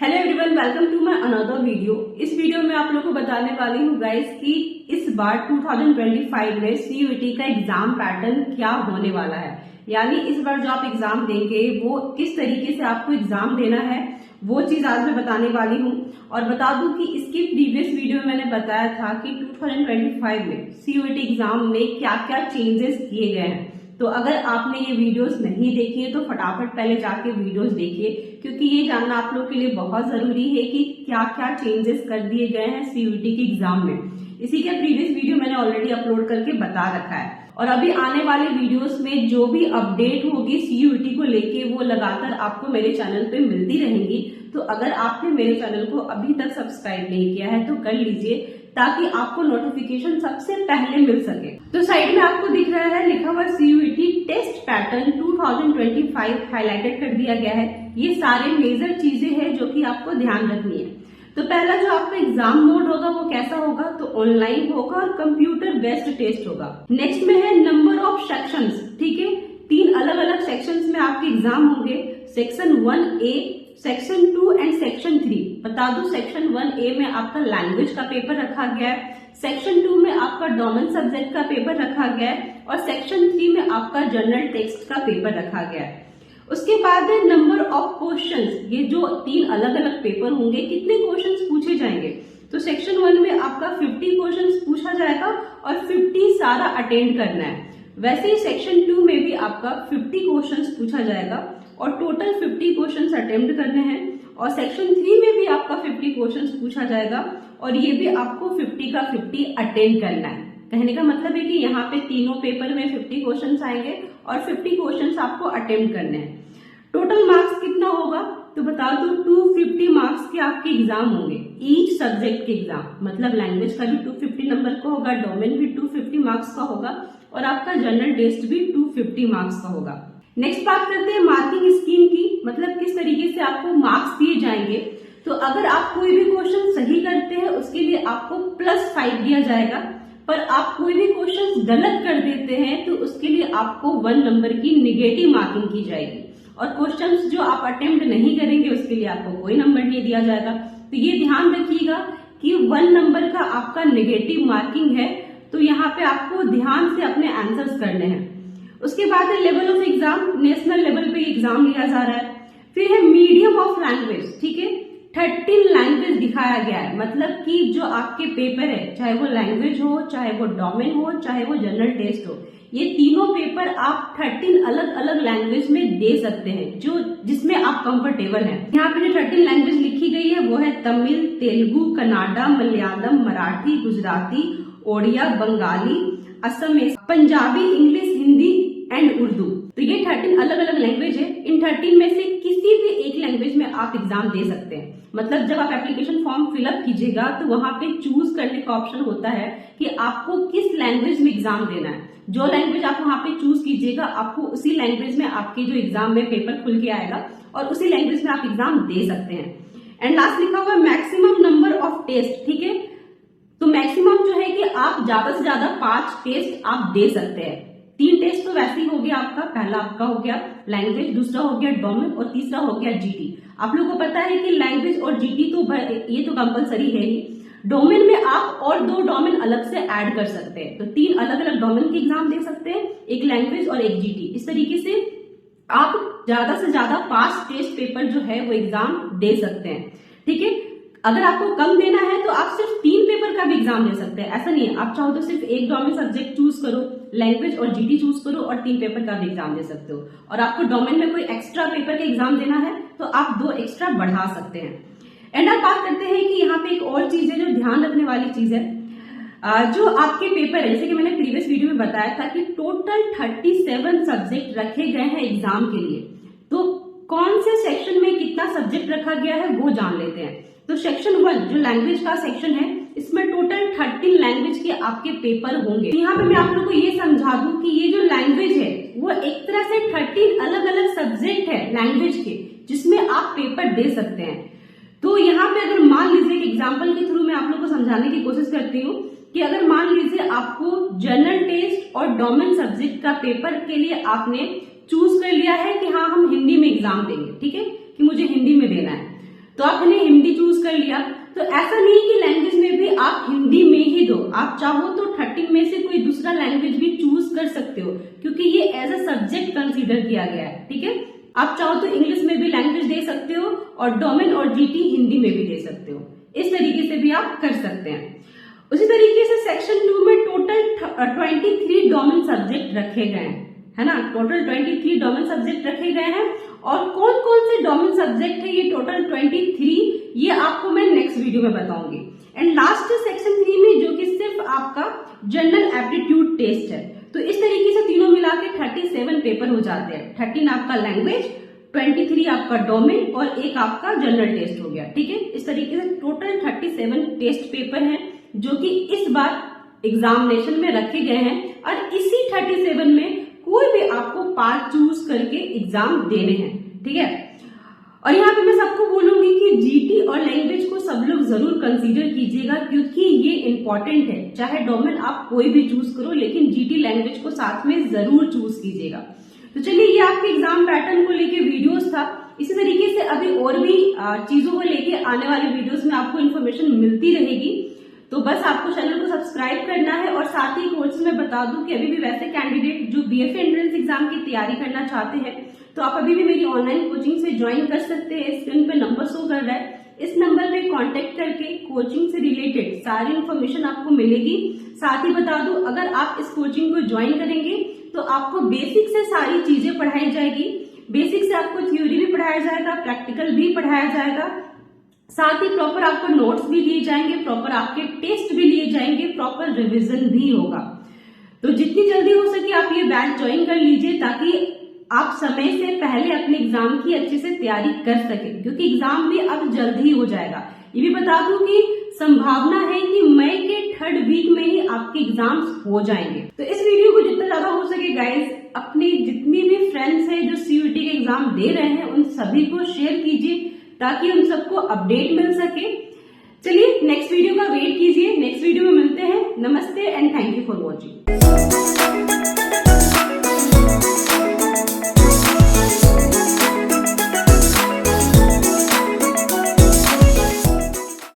Hello everyone, welcome to my another video. इस video में आप लोगों को बताने वाली हूँ गाइस कि इस बार 2025 में सीयूईटी का एग्जाम पैटर्न क्या होने वाला है। यानी इस बार जो आप एग्जाम देंगे वो किस तरीके से आपको एग्जाम देना है वो चीज आज मैं बताने वाली हूँ। और बता दूं कि इसकी प्रीवियस वीडियो में मैंने बताया था कि 2025 में सीयूईटी एग्जाम में क्या क्या चेंजेस किए गए हैं। तो अगर आपने ये वीडियोस नहीं देखी है तो फटाफट पहले जाके वीडियोस देखिए, क्योंकि ये जानना आप लोग के लिए बहुत जरूरी है कि क्या क्या चेंजेस कर दिए गए हैं सीयूईटी के एग्जाम में। इसी का प्रीवियस वीडियो मैंने ऑलरेडी अपलोड करके बता रखा है। और अभी आने वाले वीडियोस में जो भी अपडेट होगी सीयूईटी को लेके वो लगातार आपको मेरे चैनल पे मिलती रहेंगी। तो अगर आपने मेरे चैनल को अभी तक सब्सक्राइब नहीं किया है तो कर लीजिए, ताकि आपको नोटिफिकेशन सबसे पहले मिल सके। तो साइड में आपको दिख रहा है लिखा हुआ सीयूईटी टेस्ट पैटर्न 2025 हाईलाइटेड कर दिया गया है। ये सारे मेजर चीजें हैं जो कि आपको ध्यान रखनी है। तो पहला जो आपका एग्जाम मोड होगा वो कैसा होगा, तो ऑनलाइन होगा और कंप्यूटर बेस्ड टेस्ट होगा। नेक्स्ट में है नंबर ऑफ सेक्शंस। ठीक है, 3 अलग अलग सेक्शंस में आपके एग्जाम होंगे। Section 1A, section 2 and section 3। बता दूं, सेक्शन 1A में आपका लैंग्वेज का पेपर रखा गया है, सेक्शन 2 में आपका डोमेन सब्जेक्ट का पेपर रखा गया है और सेक्शन 3 में आपका जनरल टेक्स्ट का पेपर रखा गया है। उसके बाद है नंबर ऑफ क्वेश्चंस। ये जो 3 अलग अलग पेपर होंगे, कितने क्वेश्चंस पूछे जाएंगे, तो सेक्शन 1 में आपका 50 क्वेश्चंस पूछा जाएगा और 50 सारा अटेंड करना है। वैसे ही सेक्शन 2 में भी आपका 50 क्वेश्चंस पूछा जाएगा और टोटल 50 क्वेश्चंस अटेम्प्ट करने हैं। और सेक्शन 3 में भी आपका 50 क्वेश्चंस पूछा जाएगा और ये भी आपको 50 का 50 अटेंड करना है। कहने का मतलब है कि यहाँ पे तीनों पेपर में 50 क्वेश्चंस आएंगे और 50 क्वेश्चंस आपको अटेम्प्ट करने हैं। टोटल मार्क्स कितना होगा, तो बता दो 250 मार्क्स के आपके एग्जाम होंगे ईच सब्जेक्ट के एग्जाम। मतलब लैंग्वेज का भी 250 नंबर का होगा, डोमेन भी 250 मार्क्स का होगा और आपका जनरल टेस्ट भी 250 मार्क्स का होगा। नेक्स्ट बात करते हैं मार्किंग स्कीम की, मतलब किस तरीके से आपको मार्क्स दिए जाएंगे। तो अगर आप कोई भी क्वेश्चन सही करते हैं उसके लिए आपको +5 दिया जाएगा, पर आप कोई भी क्वेश्चन गलत कर देते हैं तो उसके लिए आपको 1 नंबर की निगेटिव मार्किंग की जाएगी। और क्वेश्चंस जो आप अटेम्प्ट नहीं करेंगे उसके लिए आपको कोई नंबर नहीं दिया जाएगा। तो ये ध्यान रखिएगा कि 1 नंबर का आपका नेगेटिव मार्किंग है, तो यहाँ पे आपको ध्यान से अपने आंसर्स करने हैं। उसके बाद है level of exam. National level पे एग्जाम लिया जा रहा है। फिर है मीडियम ऑफ लैंग्वेज। ठीक है, 13 लैंग्वेज दिखाया गया है। मतलब कि जो आपके पेपर है, चाहे वो लैंग्वेज हो, चाहे वो डोमेन हो, चाहे वो जनरल टेस्ट हो, ये तीनों पेपर आप 13 अलग अलग लैंग्वेज में दे सकते हैं, जो जिसमें आप कंफर्टेबल हैं। यहाँ पे जो 13 लैंग्वेज लिखी गई है वो है Tamil, Telugu, Kannada, Malayalam, Marathi, Gujarati, Odia, Bengali, Assamese, Punjabi, English, Hindi and Urdu. तो ये 13 अलग अलग लैंग्वेज है। इन 13 में से किसी भी एक लैंग्वेज में आप एग्जाम दे सकते हैं। मतलब जब आप एप्लीकेशन फॉर्म फिलअप कीजिएगा तो वहां पे चूज करने का ऑप्शन होता है कि आपको किस लैंग्वेज में एग्जाम देना है। जो लैंग्वेज आप वहां पे चूज कीजिएगा आपको उसी लैंग्वेज में आपके जो एग्जाम में पेपर खुल के आएगा और उसी लैंग्वेज में आप एग्जाम दे सकते हैं। एंड लास्ट लिखा हुआ मैक्सिमम नंबर ऑफ टेस्ट। ठीक है, तो मैक्सिमम जो है कि आप ज्यादा से ज्यादा 5 टेस्ट आप दे सकते हैं। 3 टेस्ट तो वैसे ही हो गया आपका। पहला आपका हो गया लैंग्वेज, दूसरा हो गया डोमेन और तीसरा हो गया जीटी। आप लोगों को पता है कि लैंग्वेज और जीटी तो ये तो कंपलसरी है ही। डोमेन में आप और 2 डोमेन अलग से ऐड कर सकते हैं। तो 3 अलग अलग डोमेन के एग्जाम दे सकते हैं, एक लैंग्वेज और एक जीटी। इस तरीके से आप ज्यादा से ज्यादा 5 टेस्ट पेपर जो है वो एग्जाम दे सकते हैं। ठीक है, अगर आपको कम देना है तो आप सिर्फ 3 पेपर का भी एग्जाम दे सकते हैं। ऐसा नहीं है, आप चाहो तो सिर्फ एक डोमेन सब्जेक्ट चूज करो, लैंग्वेज और जीटी चूज करो और 3 पेपर का भी एग्जाम दे सकते हो। और आपको डोमेन में कोई एक्स्ट्रा पेपर का एग्जाम देना है तो आप 2 एक्स्ट्रा बढ़ा सकते हैं। एंड अब बात करते हैं कि यहाँ पे एक और चीज है जो ध्यान रखने वाली चीज है। जो आपके पेपर है, जैसे कि मैंने प्रीवियस वीडियो में बताया था कि टोटल 37 सब्जेक्ट रखे गए हैं एग्जाम के लिए। तो कौन से सेक्शन में कितना सब्जेक्ट रखा गया है वो जान लेते हैं। तो सेक्शन 1 जो लैंग्वेज का सेक्शन है, इसमें टोटल 13 लैंग्वेज के आपके पेपर होंगे। यहाँ पे मैं आप लोगों को ये समझा दूं कि ये जो लैंग्वेज है वो एक तरह से 13 अलग अलग सब्जेक्ट है लैंग्वेज के, जिसमें आप पेपर दे सकते हैं। तो यहाँ पे अगर मान लीजिए कि एग्जाम्पल के थ्रू मैं आप लोगों को समझाने की कोशिश करती हूँ कि अगर मान लीजिए आपको जनरल टेस्ट और डोमेन सब्जेक्ट का पेपर के लिए आपने चूज कर लिया है कि हाँ हम हिंदी में एग्जाम देंगे। ठीक है, कि मुझे हिंदी में देना है, तो आपने हिंदी चूज कर लिया। तो ऐसा नहीं कि लैंग्वेज में भी आप हिंदी में ही दो, आप चाहो तो 30 में से कोई दूसरा लैंग्वेज भी चूज कर सकते हो, क्योंकि ये एज अ सब्जेक्ट कंसीडर किया गया है। ठीक है, आप चाहो तो इंग्लिश में भी लैंग्वेज दे सकते हो और डोमेन और जीटी हिंदी में भी दे सकते हो। इस तरीके से भी आप कर सकते हैं। उसी तरीके से सेक्शन 2 में टोटल 23 डोमेन सब्जेक्ट रखे गए हैं, है ना। टोटल 23 डोमेन सब्जेक्ट रखे गए हैं। और कौन कौन से डोमेन सब्जेक्ट है ये टोटल 23, ये आपको मैं नेक्स्ट वीडियो में बताऊंगी। एंड लास्ट सेक्शन 3 में जो कि सिर्फ आपका जनरल एप्टीट्यूड टेस्ट है। तो इस तरीके से तीनों मिला के 37 पेपर हो जाते हैं। 13 आपका लैंग्वेज, 23 आपका डोमेन और एक आपका जनरल टेस्ट हो गया। ठीक है, इस तरीके से टोटल 37 टेस्ट पेपर हैं जो कि इस बार एग्जामिनेशन में रखे गए हैं। और इसी 37 में कोई भी आपको पार्ट चूज करके एग्जाम देने हैं। ठीक है, और यहाँ पे मैं सबको बोलूंगी कि जीटी और लैंग्वेज को सब लोग जरूर कंसीडर कीजिएगा, क्योंकि ये इंपॉर्टेंट है। चाहे डोमेन आप कोई भी चूज करो, लेकिन जीटी लैंग्वेज को साथ में जरूर चूज कीजिएगा। तो चलिए, ये आपके एग्जाम पैटर्न को लेके वीडियोस था। इसी तरीके से अभी और भी चीजों को लेके आने वाले वीडियोस में आपको इन्फॉर्मेशन मिलती रहेगी। तो बस आपको चैनल को सब्सक्राइब करना है। और साथ ही कोर्स में बता दूं कि अभी भी वैसे कैंडिडेट जो बीएफए एंट्रेंस एग्जाम की तैयारी करना चाहते हैं, तो आप अभी भी मेरी ऑनलाइन कोचिंग से ज्वाइन कर सकते हैं। स्क्रीन पे नंबर शो कर रहा है, इस नंबर पे कांटेक्ट करके कोचिंग से रिलेटेड सारी इन्फॉर्मेशन आपको मिलेगी। साथ ही बता दूं, अगर आप इस कोचिंग को ज्वाइन करेंगे तो आपको बेसिक से सारी चीजें पढ़ाई जाएगी। बेसिक से आपको थ्योरी भी पढ़ाया जाएगा, प्रैक्टिकल भी पढ़ाया जाएगा, साथ ही प्रॉपर आपको नोट्स भी दिए जाएंगे, प्रॉपर आपके टेस्ट भी लिए जाएंगे, प्रॉपर रिवीजन भी होगा। तो जितनी जल्दी हो सके आप ये बैच ज्वाइन कर लीजिए, ताकि आप समय से पहले अपने एग्जाम की अच्छे से तैयारी कर सके, क्योंकि एग्जाम भी अब जल्द ही हो जाएगा। ये भी बता दूं कि संभावना है कि मई के 3rd वीक में ही आपके एग्जाम्स हो जाएंगे। तो इस वीडियो को जितना ज्यादा हो सके गाइज, अपने जितनी भी फ्रेंड्स हैं जो सीयूईटी के एग्जाम दे रहे हैं, उन सभी को शेयर कीजिए, ताकि उन सबको अपडेट मिल सके। चलिए, नेक्स्ट वीडियो का वेट कीजिए। नेक्स्ट वीडियो में मिलते हैं। नमस्ते and thank you for watching.